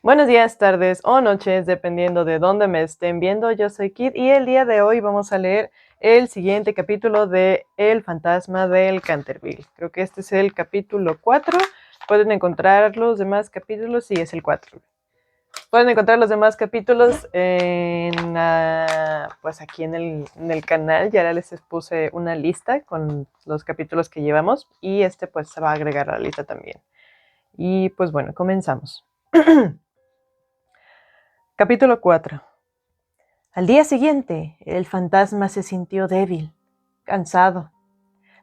Buenos días, tardes o noches, dependiendo de dónde me estén viendo. Yo soy Kit y el día de hoy vamos a leer el siguiente capítulo de El fantasma del Canterville. Creo que este es el capítulo 4. Pueden encontrar los demás capítulos, sí, es el 4. Pueden encontrar los demás capítulos pues aquí en el canal. Ya les puse una lista con los capítulos que llevamos y este pues se va a agregar a la lista también. Y pues bueno, comenzamos. Capítulo 4. Al día siguiente, el fantasma se sintió débil, cansado.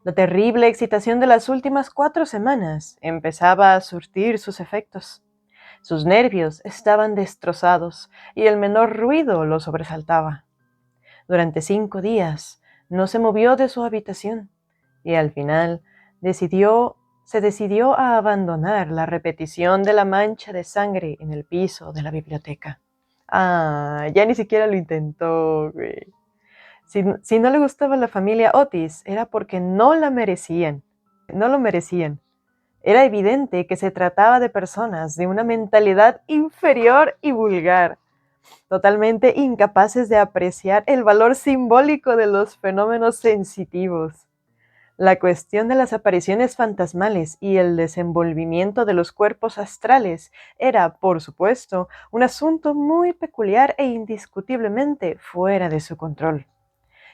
La terrible excitación de las últimas 4 semanas empezaba a surtir sus efectos. Sus nervios estaban destrozados y el menor ruido lo sobresaltaba. Durante 5 días no se movió de su habitación y al final se decidió a abandonar la repetición de la mancha de sangre en el piso de la biblioteca. Ya ni siquiera lo intentó, güey. Si no le gustaba la familia Otis, era porque no la merecían. No lo merecían. Era evidente que se trataba de personas de una mentalidad inferior y vulgar, totalmente incapaces de apreciar el valor simbólico de los fenómenos sensitivos. La cuestión de las apariciones fantasmales y el desenvolvimiento de los cuerpos astrales era, por supuesto, un asunto muy peculiar e indiscutiblemente fuera de su control.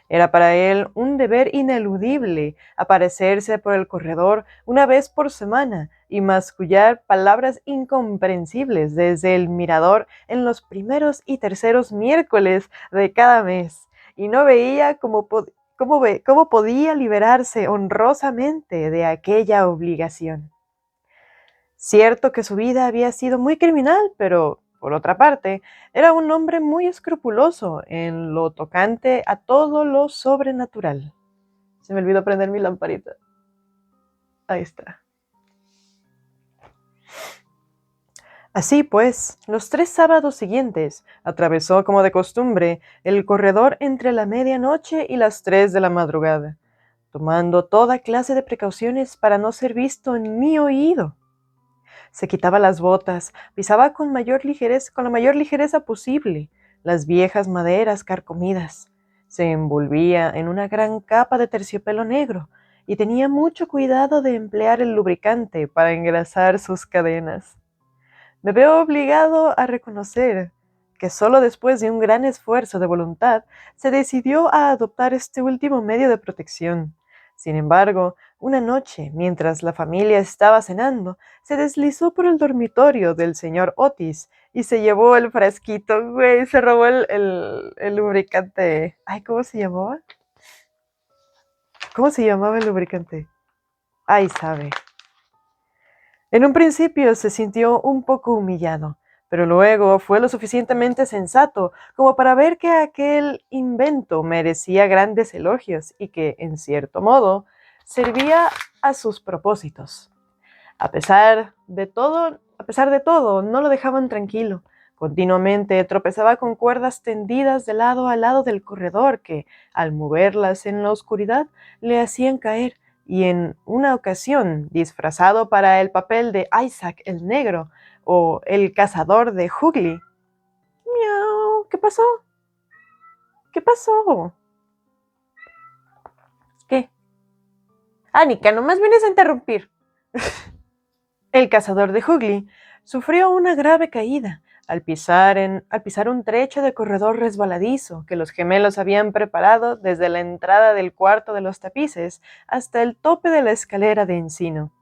Era para él un deber ineludible aparecerse por el corredor una vez por semana y mascullar palabras incomprensibles desde el mirador en los primeros y terceros miércoles de cada mes, y no veía cómo podía liberarse honrosamente de aquella obligación. Cierto que su vida había sido muy criminal, pero, por otra parte, era un hombre muy escrupuloso en lo tocante a todo lo sobrenatural. Se me olvidó prender mi lamparita. Ahí está. Así pues, los 3 sábados siguientes, atravesó como de costumbre el corredor entre la medianoche y las 3 de la madrugada, tomando toda clase de precauciones para no ser visto ni oído. Se quitaba las botas, pisaba con la mayor ligereza posible las viejas maderas carcomidas. Se envolvía en una gran capa de terciopelo negro y tenía mucho cuidado de emplear el lubricante para engrasar sus cadenas. Me veo obligado a reconocer que solo después de un gran esfuerzo de voluntad se decidió a adoptar este último medio de protección. Sin embargo, una noche, mientras la familia estaba cenando, se deslizó por el dormitorio del señor Otis y se llevó el frasquito, güey, se robó el lubricante. Ay, ¿cómo se llamaba? ¿Cómo se llamaba el lubricante? Ay, sabe. En un principio se sintió un poco humillado, pero luego fue lo suficientemente sensato como para ver que aquel invento merecía grandes elogios y que, en cierto modo, servía a sus propósitos. A pesar de todo, no lo dejaban tranquilo. Continuamente tropezaba con cuerdas tendidas de lado a lado del corredor que, al moverlas en la oscuridad, le hacían caer, y en una ocasión, disfrazado para el papel de Isaac el Negro o el cazador de Hughley. ¡Miau! ¿Qué pasó? ¿Qué pasó? ¿Qué? Anika, nomás vienes a interrumpir. El cazador de Hughley sufrió una grave caída al pisar un trecho de corredor resbaladizo que los gemelos habían preparado desde la entrada del cuarto de los tapices hasta el tope de la escalera de encino.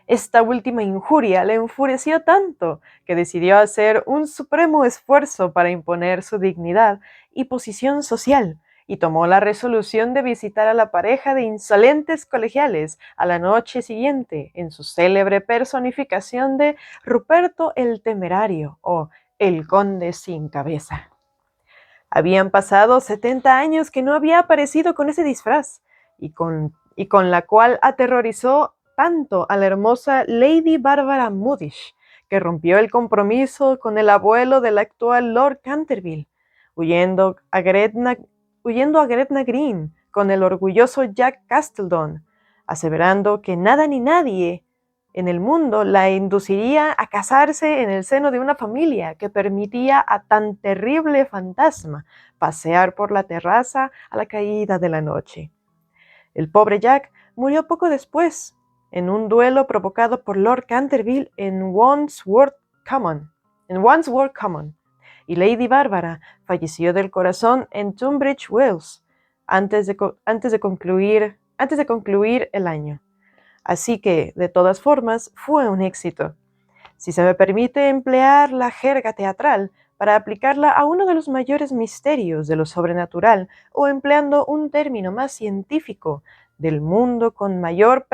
Esta última injuria le enfureció tanto que decidió hacer un supremo esfuerzo para imponer su dignidad y posición social, y tomó la resolución de visitar a la pareja de insolentes colegiales a la noche siguiente en su célebre personificación de Ruperto el Temerario o el Conde sin Cabeza. Habían pasado 70 años que no había aparecido con ese disfraz, y con la cual aterrorizó tanto a la hermosa Lady Barbara Modish, que rompió el compromiso con el abuelo del actual Lord Canterville, huyendo a Gretna Green con el orgulloso Jack Castledon, aseverando que nada ni nadie en el mundo la induciría a casarse en el seno de una familia que permitía a tan terrible fantasma pasear por la terraza a la caída de la noche. El pobre Jack murió poco después, en un duelo provocado por Lord Canterville en Wandsworth Common, y Lady Bárbara falleció del corazón en Tunbridge Wells antes de concluir el año. Así que, de todas formas, fue un éxito. Si se me permite emplear la jerga teatral para aplicarla a uno de los mayores misterios de lo sobrenatural, o empleando un término más científico, del mundo con mayor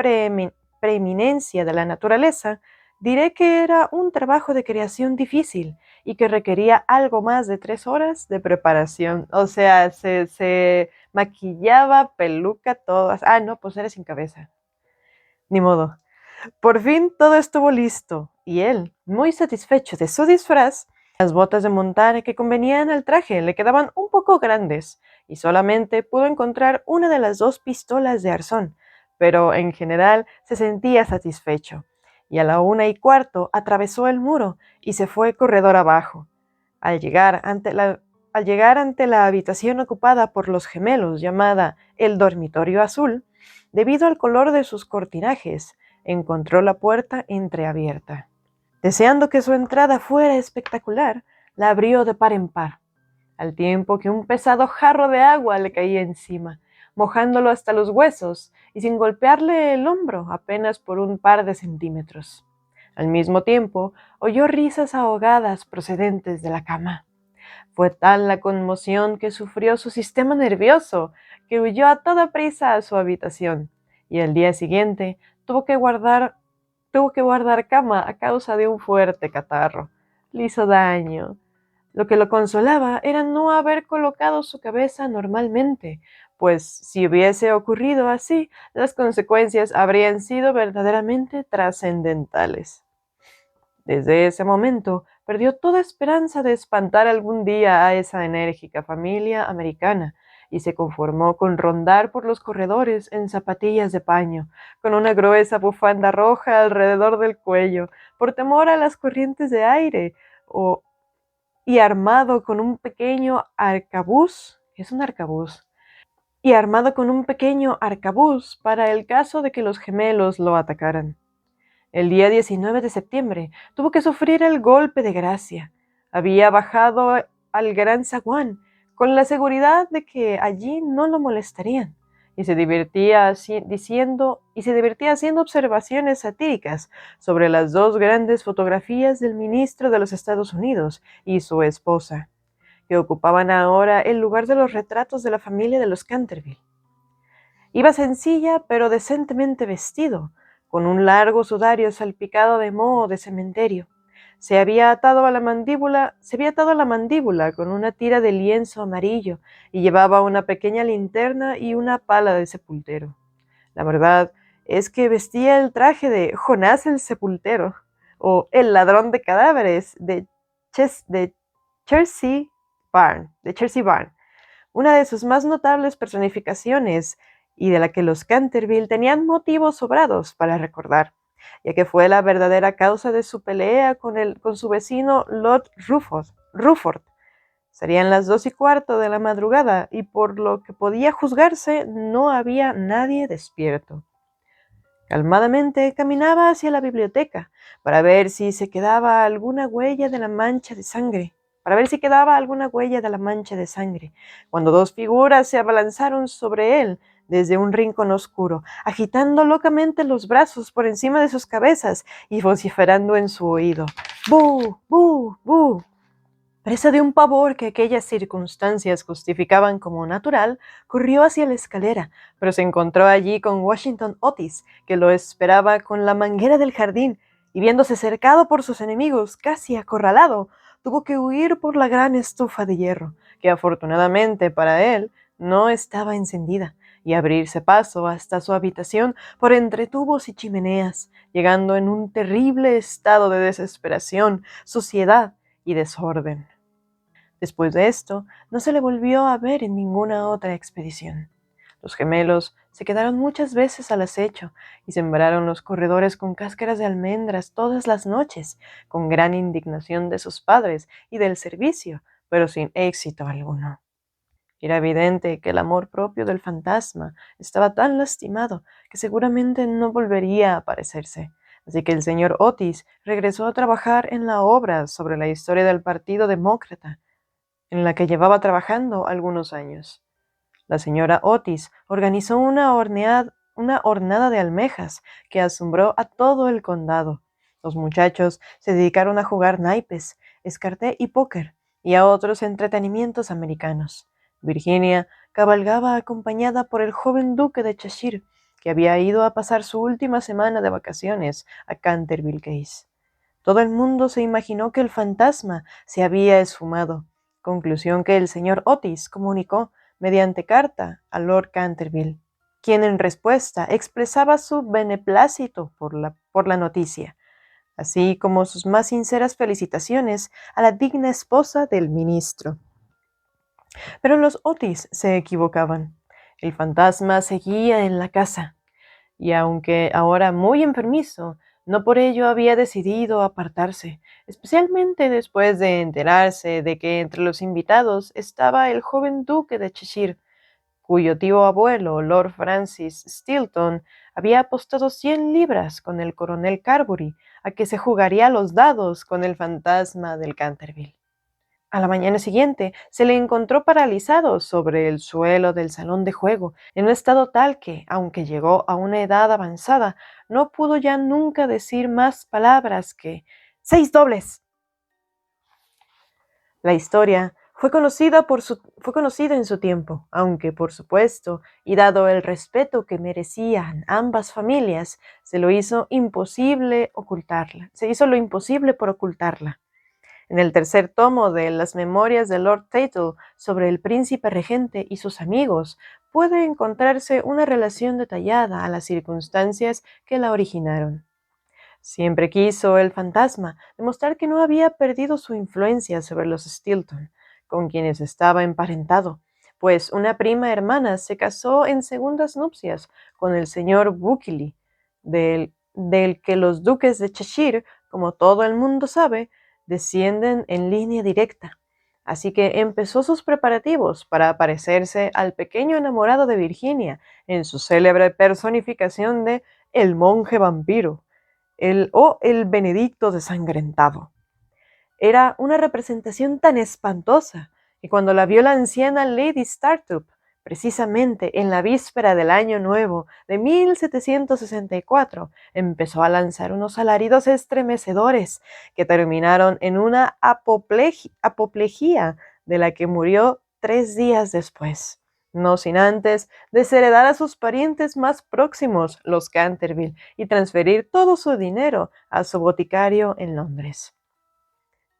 preeminencia de la naturaleza, diré que era un trabajo de creación difícil y que requería algo más de 3 horas de preparación. O sea, se maquillaba, peluca, todas. Ah, no, pues eres sin cabeza. Ni modo. Por fin todo estuvo listo, y él, muy satisfecho de su disfraz, las botas de montar que convenían al traje le quedaban un poco grandes, y solamente pudo encontrar una de las 2 pistolas de arzón, pero en general se sentía satisfecho, y a la 1:15 atravesó el muro y se fue corredor abajo. Al llegar ante la habitación ocupada por los gemelos llamada el dormitorio azul, debido al color de sus cortinajes, encontró la puerta entreabierta. Deseando que su entrada fuera espectacular, la abrió de par en par, al tiempo que un pesado jarro de agua le caía encima, mojándolo hasta los huesos y sin golpearle el hombro apenas por un par de centímetros. Al mismo tiempo, oyó risas ahogadas procedentes de la cama. Fue tal la conmoción que sufrió su sistema nervioso que huyó a toda prisa a su habitación, y al día siguiente tuvo que guardar cama a causa de un fuerte catarro. Le hizo daño. Lo que lo consolaba era no haber colocado su cabeza normalmente, pues si hubiese ocurrido así, las consecuencias habrían sido verdaderamente trascendentales. Desde ese momento, perdió toda esperanza de espantar algún día a esa enérgica familia americana y se conformó con rondar por los corredores en zapatillas de paño, con una gruesa bufanda roja alrededor del cuello, por temor a las corrientes de aire, y armado con un pequeño arcabuz. ¿Qué es un arcabuz? Y armado con un pequeño arcabuz para el caso de que los gemelos lo atacaran. El día 19 de septiembre tuvo que sufrir el golpe de gracia. Había bajado al Gran Zaguán con la seguridad de que allí no lo molestarían, y se divertía haciendo observaciones satíricas sobre las 2 grandes fotografías del ministro de los Estados Unidos y su esposa, que ocupaban ahora el lugar de los retratos de la familia de los Canterville. Iba sencilla pero decentemente vestido, con un largo sudario salpicado de moho de cementerio. Se había atado a la mandíbula con una tira de lienzo amarillo y llevaba una pequeña linterna y una pala de sepultero. La verdad es que vestía el traje de Jonás el sepultero, o el ladrón de cadáveres de Chertsey Barn, una de sus más notables personificaciones, y de la que los Canterville tenían motivos sobrados para recordar, ya que fue la verdadera causa de su pelea con su vecino Lord Rufford. Serían las 2:15 de la madrugada, y por lo que podía juzgarse, no había nadie despierto. Calmadamente caminaba hacia la biblioteca para ver si quedaba alguna huella de la mancha de sangre, cuando 2 figuras se abalanzaron sobre él desde un rincón oscuro, agitando locamente los brazos por encima de sus cabezas y vociferando en su oído: ¡Bu! ¡Bu! ¡Bu! Presa de un pavor que aquellas circunstancias justificaban como natural, corrió hacia la escalera, pero se encontró allí con Washington Otis, que lo esperaba con la manguera del jardín, y viéndose cercado por sus enemigos, casi acorralado, tuvo que huir por la gran estufa de hierro, que afortunadamente para él no estaba encendida, y abrirse paso hasta su habitación por entre tubos y chimeneas, llegando en un terrible estado de desesperación, suciedad y desorden. Después de esto, no se le volvió a ver en ninguna otra expedición. Los gemelos se quedaron muchas veces al acecho y sembraron los corredores con cáscaras de almendras todas las noches, con gran indignación de sus padres y del servicio, pero sin éxito alguno. Era evidente que el amor propio del fantasma estaba tan lastimado que seguramente no volvería a aparecerse. Así que el señor Otis regresó a trabajar en la obra sobre la historia del Partido Demócrata, en la que llevaba trabajando algunos años. La señora Otis organizó una hornada de almejas que asombró a todo el condado. Los muchachos se dedicaron a jugar naipes, escarté y póker, y a otros entretenimientos americanos. Virginia cabalgaba acompañada por el joven duque de Cheshire, que había ido a pasar su última semana de vacaciones a Canterville Case. Todo el mundo se imaginó que el fantasma se había esfumado, conclusión que el señor Otis comunicó mediante carta a Lord Canterville, quien en respuesta expresaba su beneplácito por la noticia, así como sus más sinceras felicitaciones a la digna esposa del ministro. Pero los Otis se equivocaban. El fantasma seguía en la casa, y aunque ahora muy enfermizo, no por ello había decidido apartarse, especialmente después de enterarse de que entre los invitados estaba el joven duque de Cheshire, cuyo tío abuelo, Lord Francis Stilton, había apostado 100 libras con el coronel Carbury a que se jugaría los dados con el fantasma del Canterville. A la mañana siguiente se le encontró paralizado sobre el suelo del salón de juego, en un estado tal que, aunque llegó a una edad avanzada, no pudo ya nunca decir más palabras que «¡6 dobles!». La historia fue conocida en su tiempo, aunque por supuesto, y dado el respeto que merecían ambas familias, se hizo lo imposible por ocultarla. En el tercer tomo de Las Memorias de Lord Tatel sobre el príncipe regente y sus amigos, puede encontrarse una relación detallada a las circunstancias que la originaron. Siempre quiso el fantasma demostrar que no había perdido su influencia sobre los Stilton, con quienes estaba emparentado, pues una prima hermana se casó en segundas nupcias con el señor Bulkeley, del que los duques de Cheshire, como todo el mundo sabe, descienden en línea directa. Así que empezó sus preparativos para parecerse al pequeño enamorado de Virginia en su célebre personificación de el monje vampiro, el Benedicto desangrentado. Era una representación tan espantosa que cuando la vio la anciana Lady Startup, precisamente en la víspera del Año Nuevo de 1764, empezó a lanzar unos alaridos estremecedores que terminaron en una apoplejía de la que murió 3 días después, no sin antes desheredar a sus parientes más próximos, los Canterville, y transferir todo su dinero a su boticario en Londres.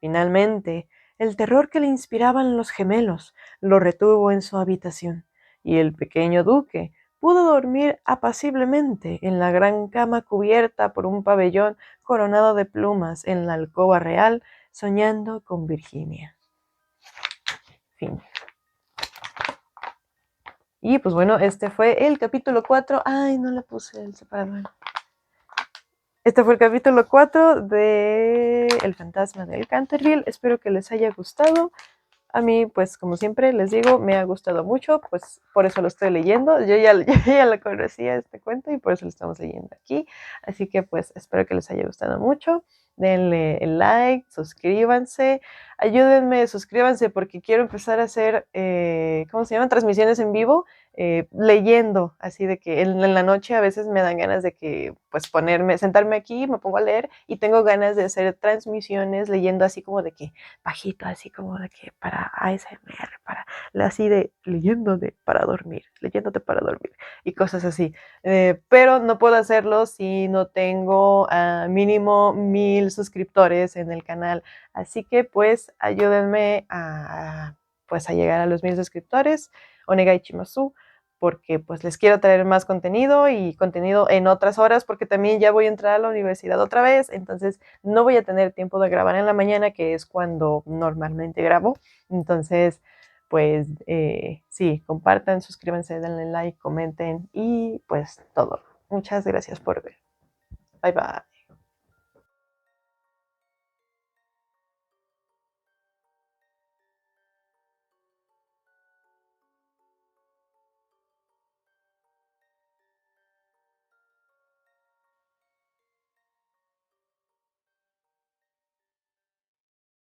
Finalmente, el terror que le inspiraban los gemelos lo retuvo en su habitación, y el pequeño duque pudo dormir apaciblemente en la gran cama cubierta por un pabellón coronado de plumas en la alcoba real, soñando con Virginia. Fin. Y pues bueno, este fue el capítulo 4. Ay, no le puse el separador. Este fue el capítulo 4 de El fantasma del Canterville. Espero que les haya gustado. A mí, pues como siempre les digo, me ha gustado mucho, pues por eso lo estoy leyendo. Yo ya lo conocía este cuento y por eso lo estamos leyendo aquí. Así que pues espero que les haya gustado mucho. Denle el like, suscríbanse, ayúdenme, suscríbanse porque quiero empezar a hacer, ¿cómo se llaman? Transmisiones en vivo, leyendo, así de que en la noche a veces me dan ganas de que, pues sentarme aquí, me pongo a leer y tengo ganas de hacer transmisiones leyendo así como de que bajito, así como de que para ASMR, así de leyéndote para dormir y cosas así. Pero no puedo hacerlo si no tengo mínimo 1000 suscriptores en el canal. Así que pues ayúdenme a llegar a los 1000 suscriptores. Onegai shimasu, porque pues les quiero traer más contenido y contenido en otras horas, porque también ya voy a entrar a la universidad otra vez, entonces no voy a tener tiempo de grabar en la mañana, que es cuando normalmente grabo. Entonces pues sí, compartan, suscríbanse, denle like, comenten y pues todo. Muchas gracias por ver. Bye bye.